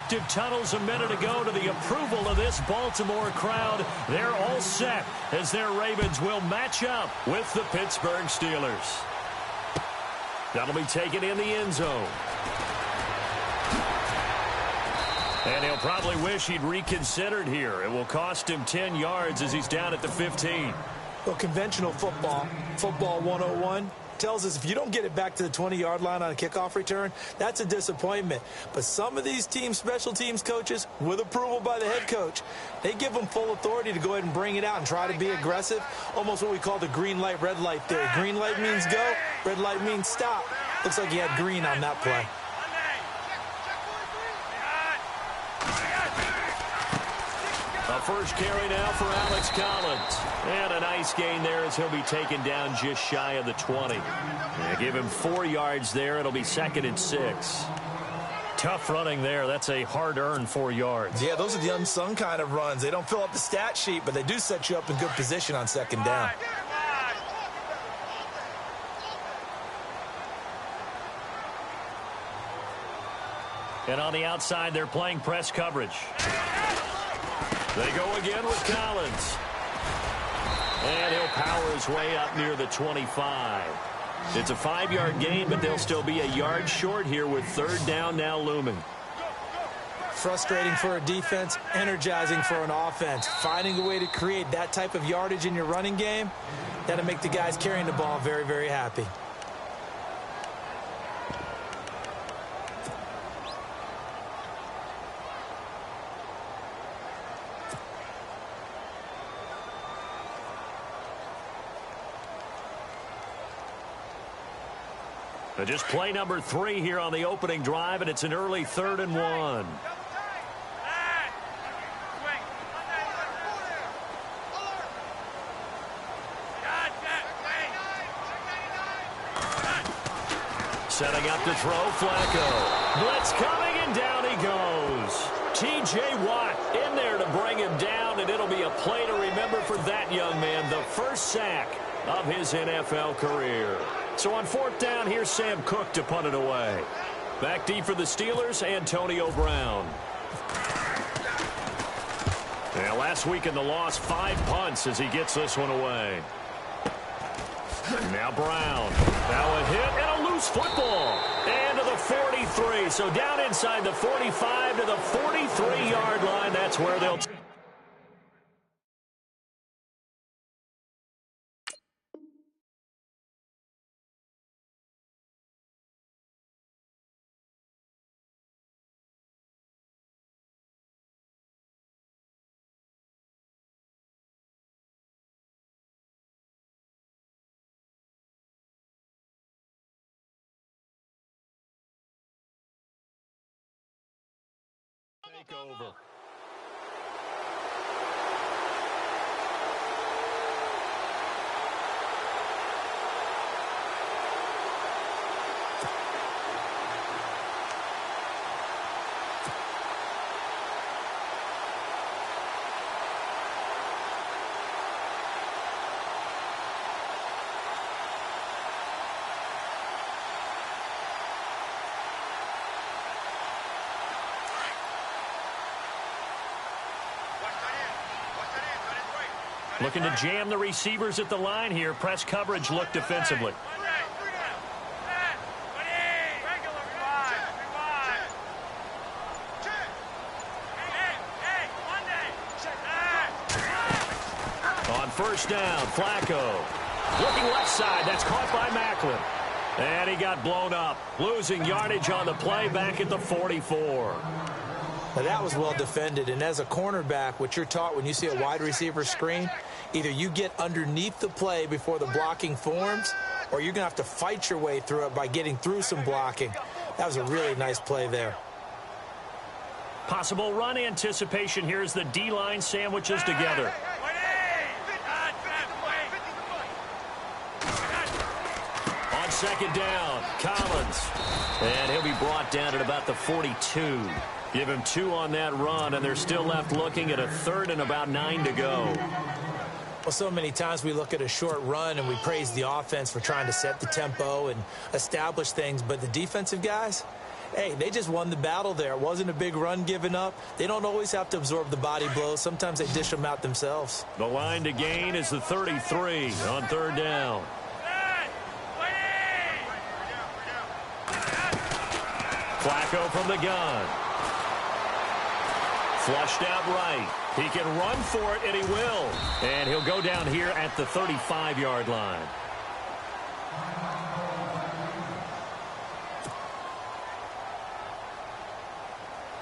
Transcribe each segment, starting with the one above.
active tunnels a minute ago to the approval of this Baltimore crowd. They're all set as their Ravens will match up with the Pittsburgh Steelers. That'll be taken in the end zone. And he'll probably wish he'd reconsidered here. It will cost him 10 yards as he's down at the 15. Well, conventional football 101, tells us if you don't get it back to the 20-yard line on a kickoff return, that's a disappointment. But some of these special teams coaches, with approval by the head coach, they give them full authority to go ahead and bring it out and try to be aggressive, almost what we call the green light, red light theory. Green light means go, red light means stop. Looks like he had green on that play. A first carry now for Alex Collins. And a nice gain there as he'll be taken down just shy of the 20. Give him 4 yards there. It'll be 2nd and 6. Tough running there. That's a hard-earned 4 yards. Yeah, those are the unsung kind of runs. They don't fill up the stat sheet, but they do set you up in good position on 2nd down. And on the outside, they're playing press coverage. They go again with Collins. And he'll power his way up near the 25. It's a 5-yard gain, but they'll still be a yard short here with 3rd down now looming. Frustrating for a defense, energizing for an offense. Finding a way to create that type of yardage in your running game, that'll make the guys carrying the ball very, very happy. Just play number 3 here on the opening drive, and it's an early 3rd and 1. Setting up to throw, Flacco. Blitz coming, and down he goes. T.J. Watt in there to bring him down, and it'll be a play to remember for that young man. The first sack of his NFL career. So on 4th down, here's Sam Cook to punt it away. Back deep for the Steelers, Antonio Brown. And last week in the loss, 5 punts as he gets this one away. Now Brown. Now a hit and a loose football. And to the 43. So down inside the 45 to the 43-yard line. That's where they'll... take over. Looking to jam the receivers at the line here. Press coverage look defensively. On 1st down, Flacco. Looking left side. That's caught by Macklin. And he got blown up. Losing yardage on the play back at the 44. Now that was well defended, and as a cornerback, what you're taught when you see a wide receiver screen, either you get underneath the play before the blocking forms, or you're going to have to fight your way through it by getting through some blocking. That was a really nice play there. Possible run anticipation here as the D-line sandwiches together. On 2nd down, Collins. And he'll be brought down at about the 42. Give him 2 on that run, and they're still left looking at a 3rd and about 9 to go. Well, so many times we look at a short run and we praise the offense for trying to set the tempo and establish things, but the defensive guys, Hey, they just won the battle there. It wasn't a big run given up. They don't always have to absorb the body blows. Sometimes they dish them out themselves. The line to gain is the 33 on third down. Flacco from the gun. Flushed out right. He can run for it, and he will. And he'll go down here at the 35-yard line.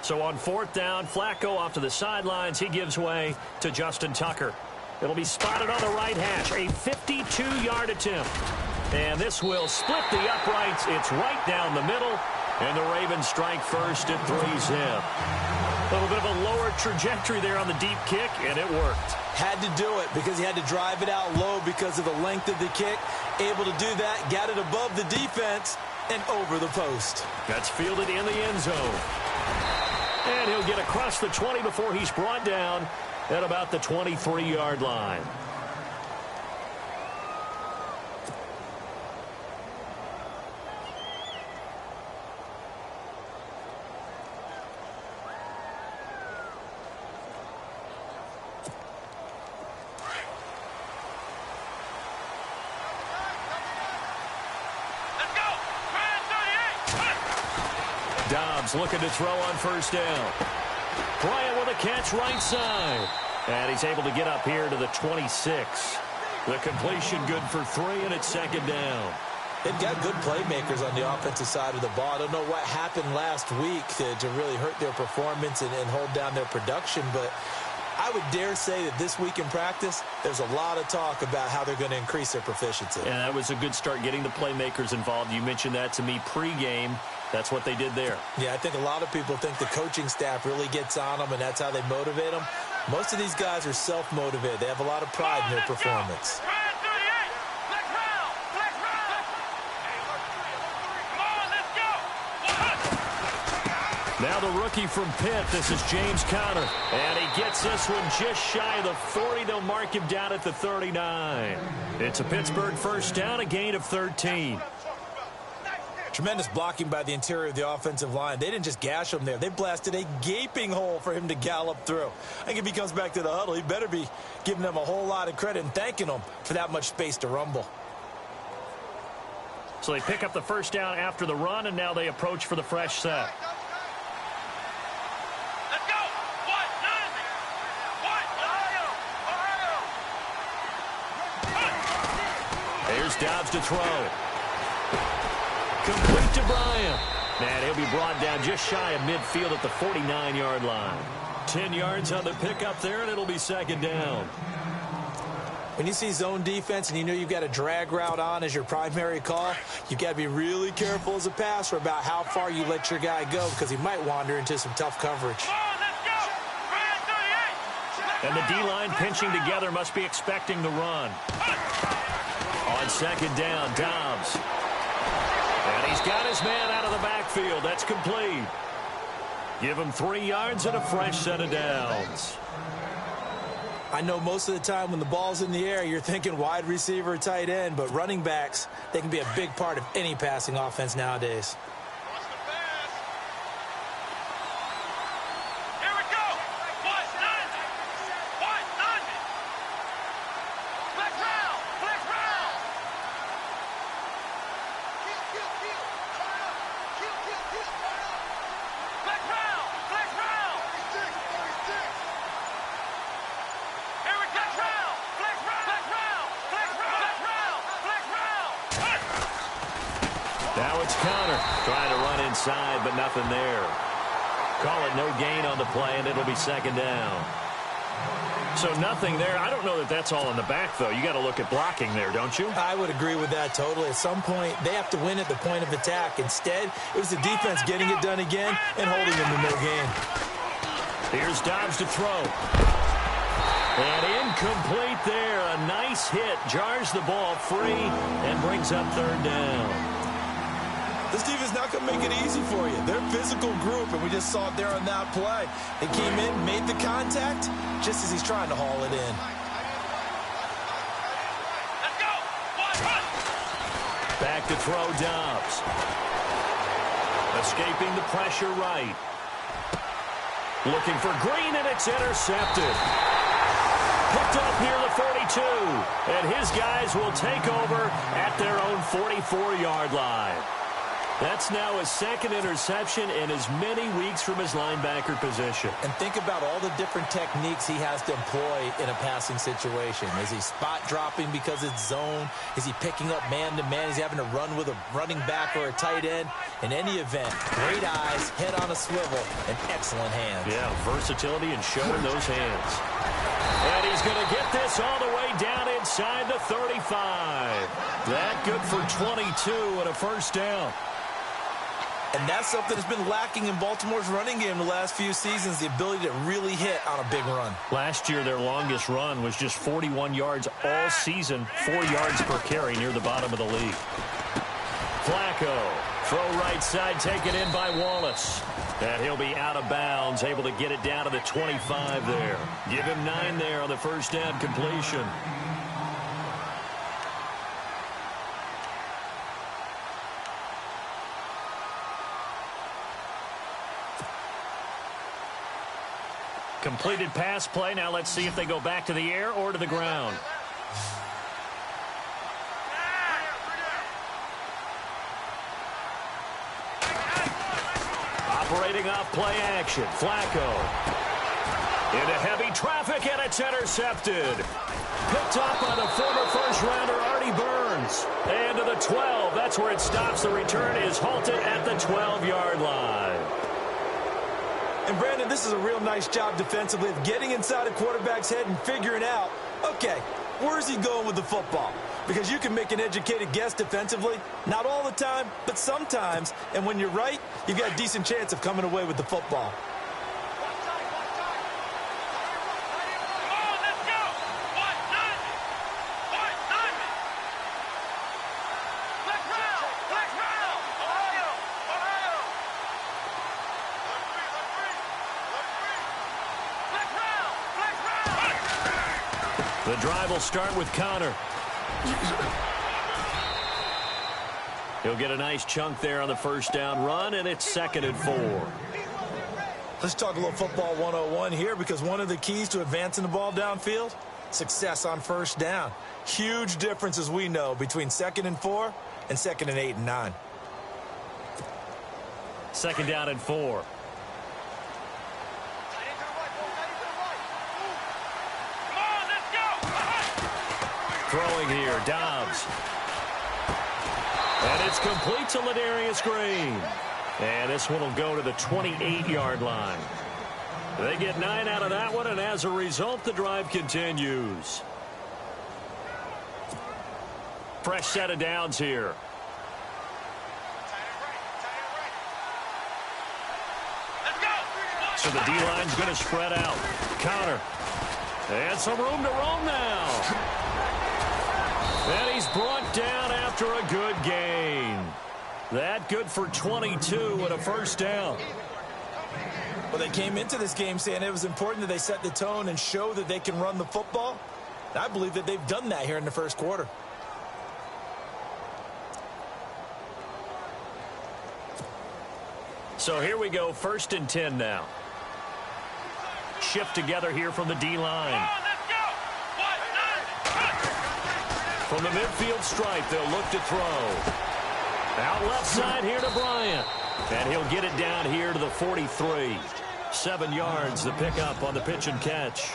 So on fourth down, Flacco off to the sidelines. He gives way to Justin Tucker. It'll be spotted on the right hash. A 52-yard attempt. And this will split the uprights. It's right down the middle. And the Ravens strike first at 3-zip. A little bit of a lower trajectory there on the deep kick, and it worked. Had to do it because he had to drive it out low because of the length of the kick. Able to do that, got it above the defense, and over the post. That's fielded in the end zone. And he'll get across the 20 before he's brought down at about the 23-yard line. Dobbs looking to throw on first down. Bryant with a catch right side. And he's able to get up here to the 26. The completion good for 3, and it's second down. They've got good playmakers on the offensive side of the ball. I don't know what happened last week to really hurt their performance and hold down their production, but I would dare say that this week in practice, there's a lot of talk about how they're going to increase their proficiency. And that was a good start getting the playmakers involved. You mentioned that to me pregame. That's what they did there. Yeah, I think a lot of people think the coaching staff really gets on them, and that's how they motivate them. Most of these guys are self-motivated. They have a lot of pride in their performance. Now the rookie from Pitt, this is James Conner. And he gets this one just shy of the 40. They'll mark him down at the 39. It's a Pittsburgh first down, a gain of 13. Tremendous blocking by the interior of the offensive line. They didn't just gash him there. They blasted a gaping hole for him to gallop through. I think if he comes back to the huddle, he better be giving them a whole lot of credit and thanking them for that much space to rumble. So they pick up the first down after the run, and now they approach for the fresh set. Here's Dobbs to throw. Complete to Bryant. And he'll be brought down just shy of midfield at the 49-yard line. 10 yards on the pickup there, and it'll be second down. When you see zone defense and you know you've got a drag route on as your primary call, you've got to be really careful as a passer about how far you let your guy go because he might wander into some tough coverage. And the D-line pinching together must be expecting the run. On second down, Dobbs. And he's got his man out of the backfield. That's complete. Give him 3 yards and a fresh set of downs. I know most of the time when the ball's in the air, you're thinking wide receiver, tight end, but running backs, they can be a big part of any passing offense nowadays. Now it's Conner trying to run inside, but nothing there. Call it no gain on the play, and it'll be second down. So nothing there. I don't know that that's all in the back, though. You got to look at blocking there, don't you? I would agree with that totally. At some point, they have to win at the point of attack. Instead, it was the defense getting it done again and holding them to no gain. Here's Dobbs to throw. And incomplete there. A nice hit. Jars the ball free and brings up third down. This defense not going to make it easy for you. They're a physical group, and we just saw it there on that play. They came in, made the contact, just as he's trying to haul it in. Let's go. Back to throw, Dobbs. Escaping the pressure right. Looking for Green, and it's intercepted. Picked up near the 42. And his guys will take over at their own 44-yard line. That's now his second interception in as many weeks from his linebacker position. And think about all the different techniques he has to employ in a passing situation. Is he spot dropping because it's zone? Is he picking up man-to-man? Is he having to run with a running back or a tight end? In any event, great eyes, head on a swivel, and excellent hands. Yeah, versatility and showing those hands. And he's going to get this all the way down inside the 35. That good for 22 and a first down. And that's something that's been lacking in Baltimore's running game the last few seasons, the ability to really hit on a big run. Last year, their longest run was just 41 yards all season, 4 yards per carry near the bottom of the league. Flacco, throw right side, taken in by Wallace. And he'll be out of bounds, able to get it down to the 25 there. Give him 9 there on the first down completion. Completed pass play. Now let's see if they go back to the air or to the ground. Operating off play action. Flacco. Into heavy traffic, and it's intercepted. Picked up by the former first-rounder Artie Burns. And to the 12. That's where it stops. The return is halted at the 12-yard line. And, Brandon, this is a real nice job defensively of getting inside a quarterback's head and figuring out, okay, where's he going with the football? Because you can make an educated guess defensively. Not all the time, but sometimes. And when you're right, you've got a decent chance of coming away with the football. The drive will start with Connor. He'll get a nice chunk there on the first down run, and it's 2nd and 4. Let's talk a little football 101 here, because one of the keys to advancing the ball downfield, success on first down. Huge difference, as we know, between 2nd and 4 and 2nd and 8 and 9. 2nd down and 4. Throwing here, Dobbs. And it's complete to Ladarius Green. And this one will go to the 28-yard line. They get 9 out of that one, and as a result, the drive continues. Fresh set of downs here. So the D-line's going to spread out. Connor. And some room to roam now. And he's brought down after a good gain. That good for 22 and a first down. Well, they came into this game saying it was important that they set the tone and show that they can run the football. And I believe that they've done that here in the first quarter. So here we go, 1st and 10 now. Shift together here from the D-line. From the midfield stripe, they'll look to throw. Out left side here to Bryant. And he'll get it down here to the 43. 7 yards, the pickup on the pitch and catch.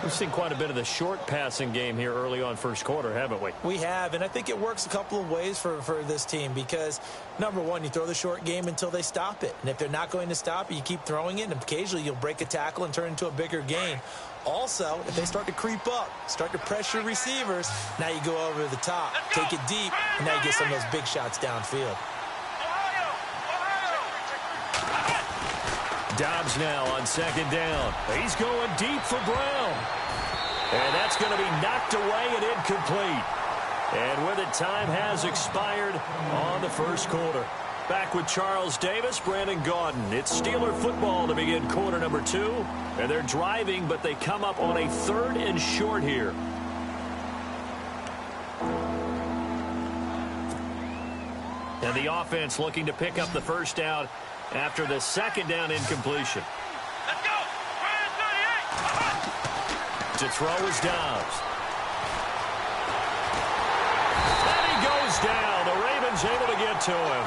We've seen quite a bit of the short passing game here early on first quarter, haven't we? We have, and I think it works a couple of ways for this team because, number one, you throw the short game until they stop it. And if they're not going to stop it, you keep throwing it, and occasionally you'll break a tackle and turn it into a bigger gain. Also, if they start to creep up, start to pressure receivers, now you go over the top, take it deep, and now you get some of those big shots downfield. Dobbs now on 2nd down. He's going deep for Brown. And that's going to be knocked away and incomplete. And with it, time has expired on the first quarter. Back with Charles Davis, Brandon Gaudin. It's Steeler football to begin quarter number 2. And they're driving, but they come up on a 3rd and short here. And the offense looking to pick up the first down after the second down incompletion. Let's go! 38! To throw is Dobbs. And he goes down. The Ravens able to get to him.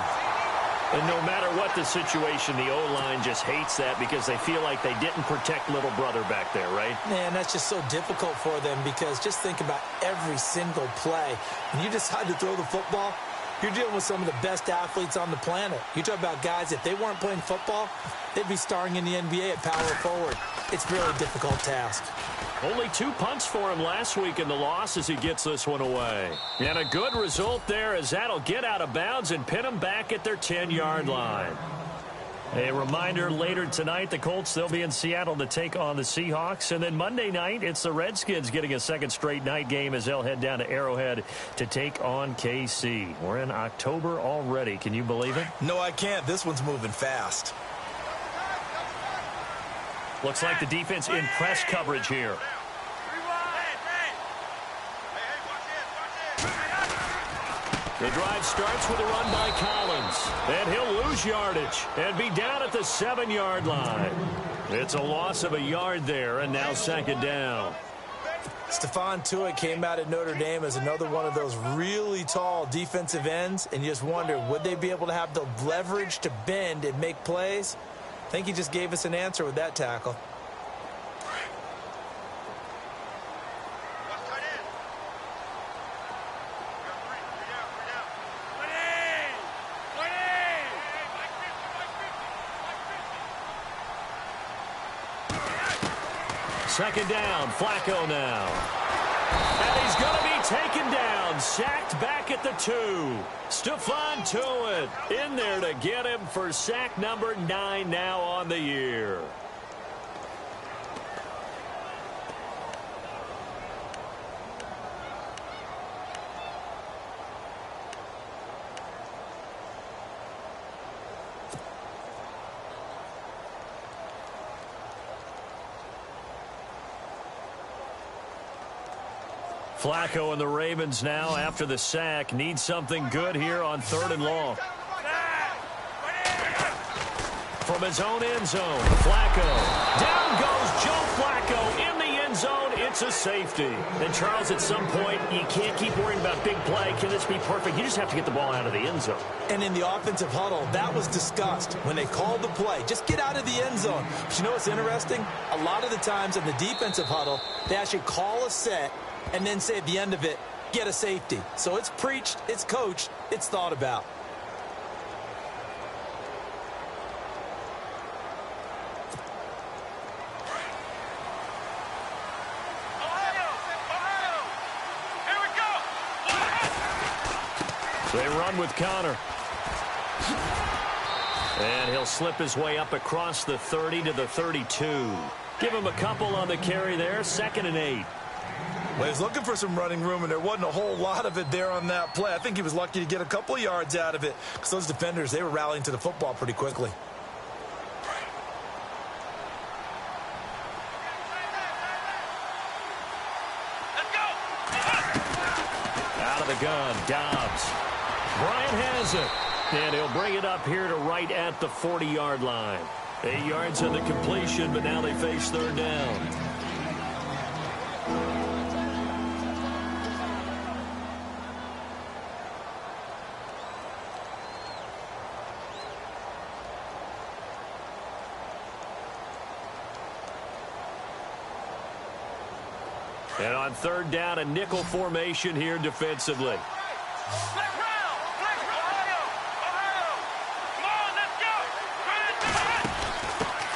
And no matter what the situation, the O-line just hates that because they feel like they didn't protect little brother back there, right? Man, that's just so difficult for them because just think about every single play. When you decide to throw the football, you're dealing with some of the best athletes on the planet. You talk about guys, if they weren't playing football, they'd be starring in the NBA at power forward. It's a really difficult task. Only 2 punts for him last week in the loss as he gets this one away. And a good result there as that'll get out of bounds and pin them back at their 10-yard line. A reminder, later tonight, the Colts, they'll be in Seattle to take on the Seahawks. And then Monday night, it's the Redskins getting a second straight night game as they'll head down to Arrowhead to take on KC. We're in October already. Can you believe it? No, I can't. This one's moving fast. Looks like the defense in press coverage here. The drive starts with a run by Collins. And he'll lose yardage and be down at the 7-yard line. It's a loss of a yard there, and now second down. Stephon Tuitt came out at Notre Dame as another one of those really tall defensive ends, and you just wonder, would they be able to have the leverage to bend and make plays? I think he just gave us an answer with that tackle. Second down, Flacco now. And he's going to be taken down, sacked back at the 2. Stephon Tuitt in there to get him for sack number 9 now on the year. Flacco and the Ravens now, after the sack, need something good here on 3rd and long. From his own end zone, Flacco. Down goes Joe Flacco in the end zone. It's a safety. And, Charles, at some point, you can't keep worrying about big play. Can this be perfect? You just have to get the ball out of the end zone. And in the offensive huddle, that was discussed when they called the play. Just get out of the end zone. But you know what's interesting? A lot of the times in the defensive huddle, they actually call a set and then say at the end of it, get a safety. So it's preached, it's coached, it's thought about. They run with Connor. And he'll slip his way up across the 30 to the 32. Give him a couple on the carry there, 2nd and 8. Well, he's looking for some running room, and there wasn't a whole lot of it there on that play. I think he was lucky to get a couple of yards out of it because those defenders, they were rallying to the football pretty quickly. Let's go! Out of the gun, Dobbs. Bryant has it. And he'll bring it up here to right at the 40-yard line. 8 yards on the completion, but now they face 3rd down. And on 3rd down, a nickel formation here defensively.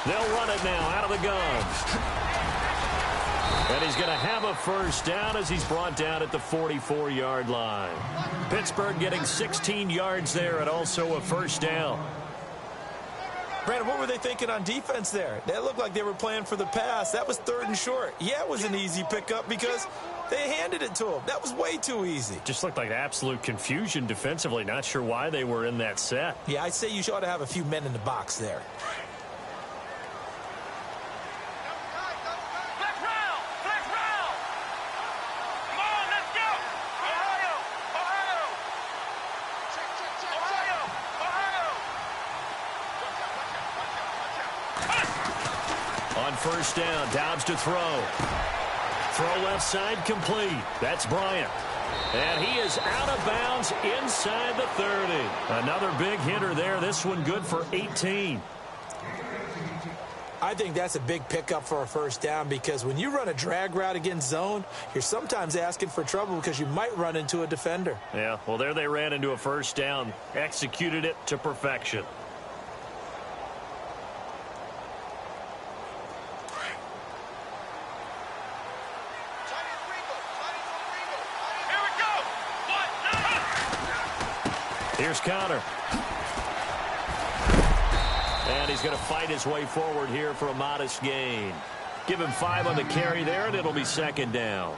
They'll run it now out of the gun. And he's going to have a first down as he's brought down at the 44-yard line. Pittsburgh getting 16 yards there and also a first down. Brandon, what were they thinking on defense there? They looked like they were playing for the pass. That was 3rd and short. Yeah, it was an easy pickup because they handed it to him. That was way too easy. Just looked like absolute confusion defensively. Not sure why they were in that set. Yeah, I'd say you ought to have a few men in the box there. Come on, let's go! Ohio! first down. Dobbs to throw. Throw left side complete. That's Bryant. And he is out of bounds inside the 30. Another big hitter there. This one good for 18. I think that's a big pickup for a first down because when you run a drag route against zone, you're sometimes asking for trouble because you might run into a defender. Yeah, well, there they ran into a first down. Executed it to perfection. Here's Connor. And he's going to fight his way forward here for a modest gain. Give him 5 on the carry there, and it'll be second down.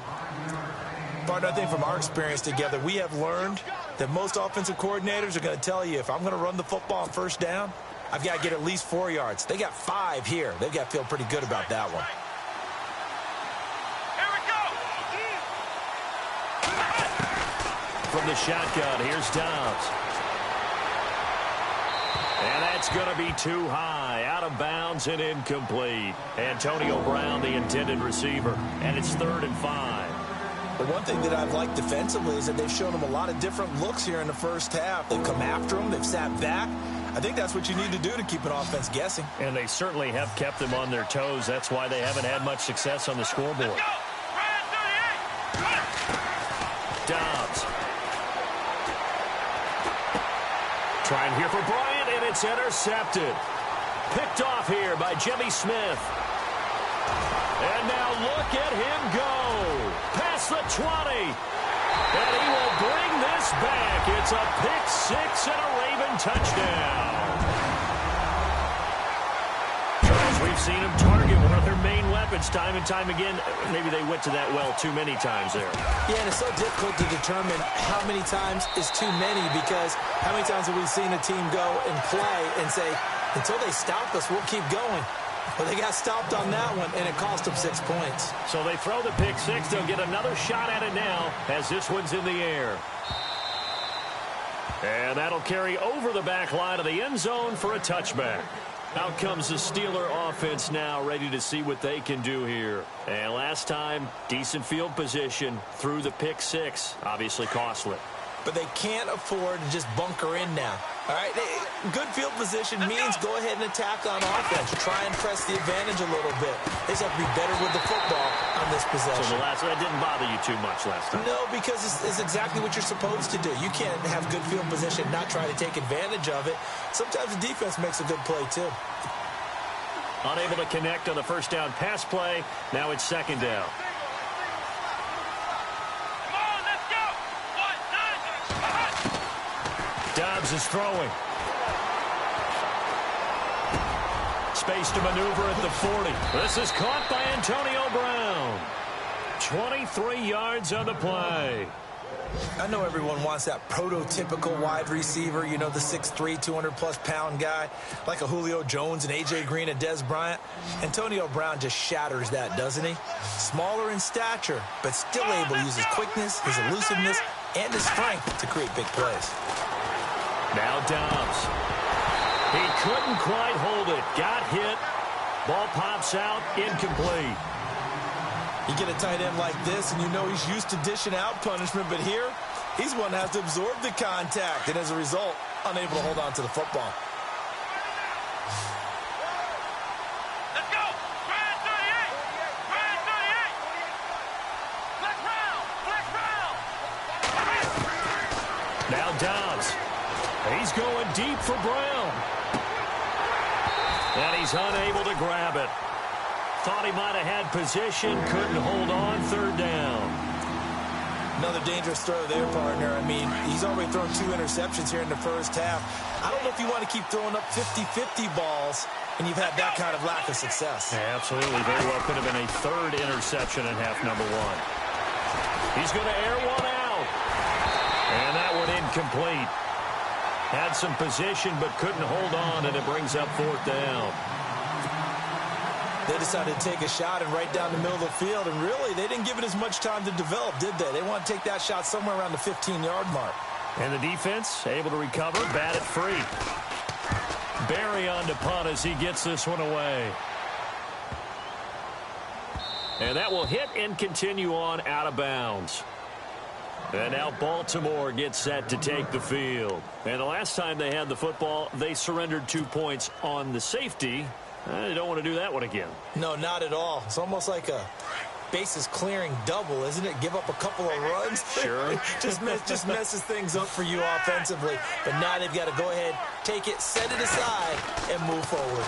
Partner, I think from our experience together, we have learned that most offensive coordinators are going to tell you, if I'm going to run the football on first down, I've got to get at least 4 yards. They got 5 here. They've got to feel pretty good about that one. From the shotgun, here's Dobbs. And that's going to be too high, out of bounds and incomplete. Antonio Brown, the intended receiver, and it's 3rd and 5. The one thing that I've liked defensively is that they've shown them a lot of different looks here in the first half. They've come after them, they've sat back. I think that's what you need to do to keep an offense guessing. And they certainly have kept them on their toes. That's why they haven't had much success on the scoreboard. Dobbs. Trying here for Bryant, and it's intercepted. Picked off here by Jimmy Smith. And now look at him go. Past the 20. And he will bring this back. It's a pick 6 and a Raven touchdown. Charles, we've seen him target one of their main weapons time and time again. Maybe they went to that well too many times there. Yeah, and it's so difficult to determine how many times is too many because how many times have we seen a team go and play and say, until they stop us, we'll keep going. Well, they got stopped on that one, and it cost them 6 points. So they throw the pick 6. They'll get another shot at it now as this one's in the air. And that'll carry over the back line of the end zone for a touchback. Out comes the Steeler offense now, ready to see what they can do here. And last time, decent field position through the pick 6. Obviously costly. But they can't afford to just bunker in now. All right, good field position means go ahead and attack on offense. Try and press the advantage a little bit. They just have to be better with the football on this possession. So that didn't bother you too much last time? No, because it's exactly what you're supposed to do. You can't have good field position and not try to take advantage of it. Sometimes the defense makes a good play, too. Unable to connect on the first down pass play. Now it's second down. Dobbs is throwing. Space to maneuver at the 40. This is caught by Antonio Brown. 23 yards on the play. I know everyone wants that prototypical wide receiver, you know, the 6'3", 200-plus pound guy, like a Julio Jones and A.J. Green and Des Bryant. Antonio Brown just shatters that, doesn't he? Smaller in stature, but still able to use his quickness, his elusiveness, and his strength to create big plays. Now Dobbs. He couldn't quite hold it. Got hit. Ball pops out. Incomplete. You get a tight end like this, and you know he's used to dishing out punishment, but here, he's one that has to absorb the contact, and as a result, unable to hold on to the football. Let's go! Brand 38! Brand 38! Black round! Now Dobbs. He's going deep for Brown. And he's unable to grab it. Thought he might have had position, couldn't hold on, third down. Another dangerous throw there, partner. I mean, he's already thrown 2 interceptions here in the first half. I don't know if you want to keep throwing up 50-50 balls and you've had that kind of lack of success. Yeah, absolutely. Very well could have been a 3rd interception in half number 1. He's going to air one out. And that one incomplete. Had some position but couldn't hold on, and it brings up 4th down. They decided to take a shot and right down the middle of the field, and really, they didn't give it as much time to develop, did they? They want to take that shot somewhere around the 15-yard mark. And the defense able to recover, bat it free. Barry on to punt as he gets this one away. And that will hit and continue on out of bounds. And now Baltimore gets set to take the field. And the last time they had the football, they surrendered 2 points on the safety. They don't want to do that one again. No, not at all. It's almost like a bases clearing double, isn't it? Give up a couple of runs. Sure. just messes things up for you offensively. But now they've got to go ahead, take it, set it aside, and move forward.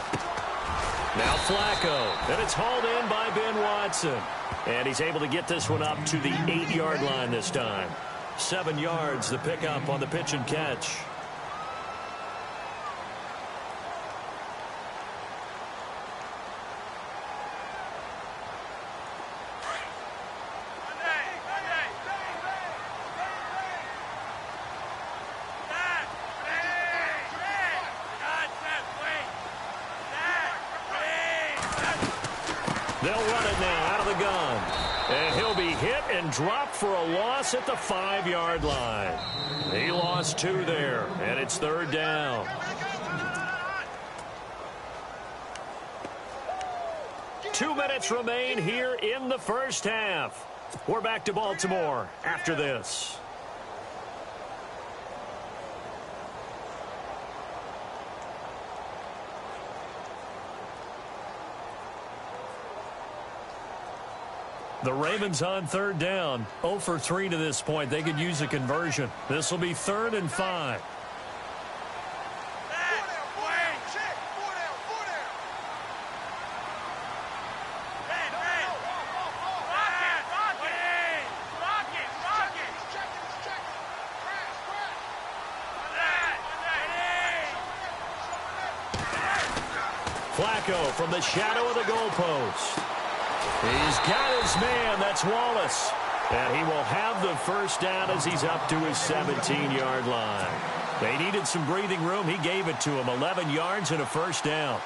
Now Flacco, and it's hauled in by Ben Watson. And he's able to get this one up to the 8-yard line this time. 7 yards, the pickup on the pitch and catch. They'll run it now out of the gun. And he'll be hit and dropped for a loss at the 5-yard line. He lost 2 there, and it's 3rd down. Two minutes remain here in the first half. We're back to Baltimore after this. The Ravens on 3rd down. 0 for 3 to this point. They could use a conversion. This will be 3rd and 5. Flacco from the shadow of the goalpost. He's got his man. That's Wallace. And he will have the first down as he's up to his 17-yard line. They needed some breathing room. He gave it to him. 11 yards and a first down.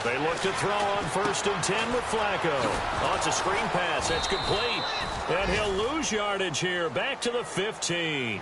They look to throw on 1st and 10 with Flacco. Oh, it's a screen pass. That's complete. And he'll lose yardage here. Back to the 15.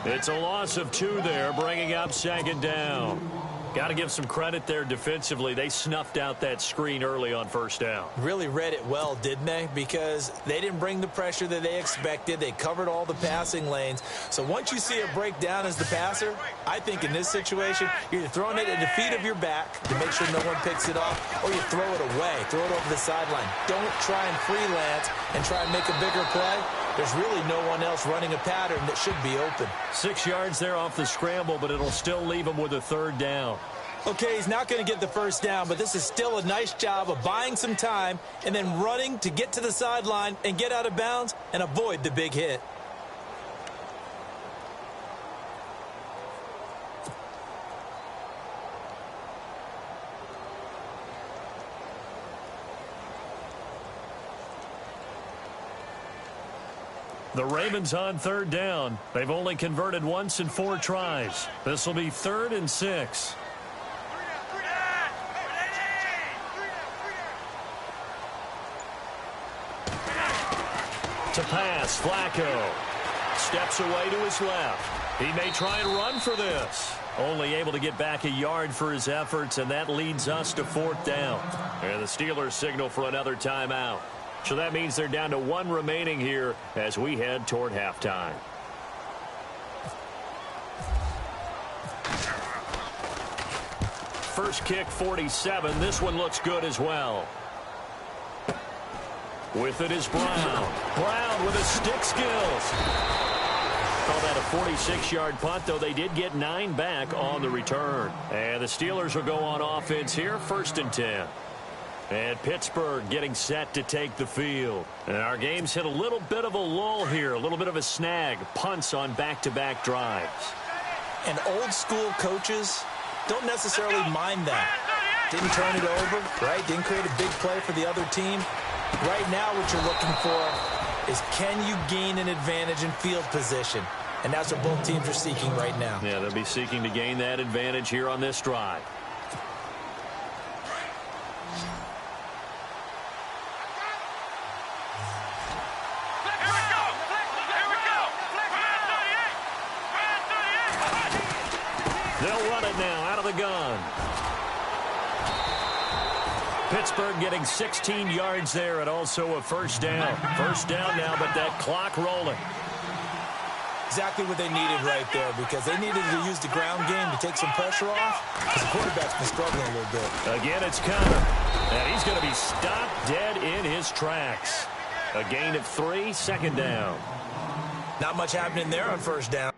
It's a loss of 2 there, bringing up 2nd down. Got to give some credit there defensively. They snuffed out that screen early on 1st down. Really read it well, didn't they? Because they didn't bring the pressure that they expected. They covered all the passing lanes. So once you see a breakdown as the passer, I think in this situation, you're either throwing it at the feet of your back to make sure no one picks it off, or you throw it away, throw it over the sideline. Don't try and freelance and try and make a bigger play. There's really no one else running a pattern that should be open. 6 yards there off the scramble, but it'll still leave him with a 3rd down. Okay, he's not going to get the first down, but this is still a nice job of buying some time and then running to get to the sideline and get out of bounds and avoid the big hit. The Ravens on 3rd down. They've only converted once in 4 tries. This will be 3rd and 6. To pass, Flacco. Steps away to his left. He may try and run for this. Only able to get back a yard for his efforts, and that leads us to 4th down. And the Steelers signal for another timeout. So that means they're down to 1 remaining here as we head toward halftime. First kick, 47. This one looks good as well. With it is Brown. Brown with his stick skills. Call that a 46-yard punt, though they did get 9 back on the return. And the Steelers will go on offense here, 1st and 10. And Pittsburgh getting set to take the field. And our game's hit a little bit of a lull here, a little bit of a snag. Punts on back-to-back drives. And old-school coaches don't necessarily mind that. Didn't turn it over, right? Didn't create a big play for the other team. Right now what you're looking for is, can you gain an advantage in field position? And that's what both teams are seeking right now. Yeah, they'll be seeking to gain that advantage here on this drive. They'll run it now out of the gun. Pittsburgh getting 16 yards there and also a first down. First down now, but that clock rolling. Exactly what they needed right there, because they needed to use the ground game to take some pressure off, because the quarterback's been struggling a little bit. Again, it's Connor. And he's going to be stopped dead in his tracks. A gain of 3, second down. Not much happening there on first down.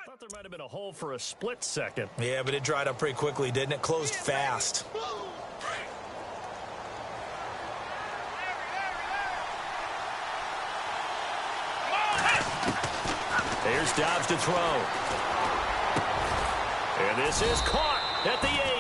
I thought there might have been a hole for a split second. Yeah, but it dried up pretty quickly, didn't it? Closed fast. Here's Dobbs to throw. And this is caught at the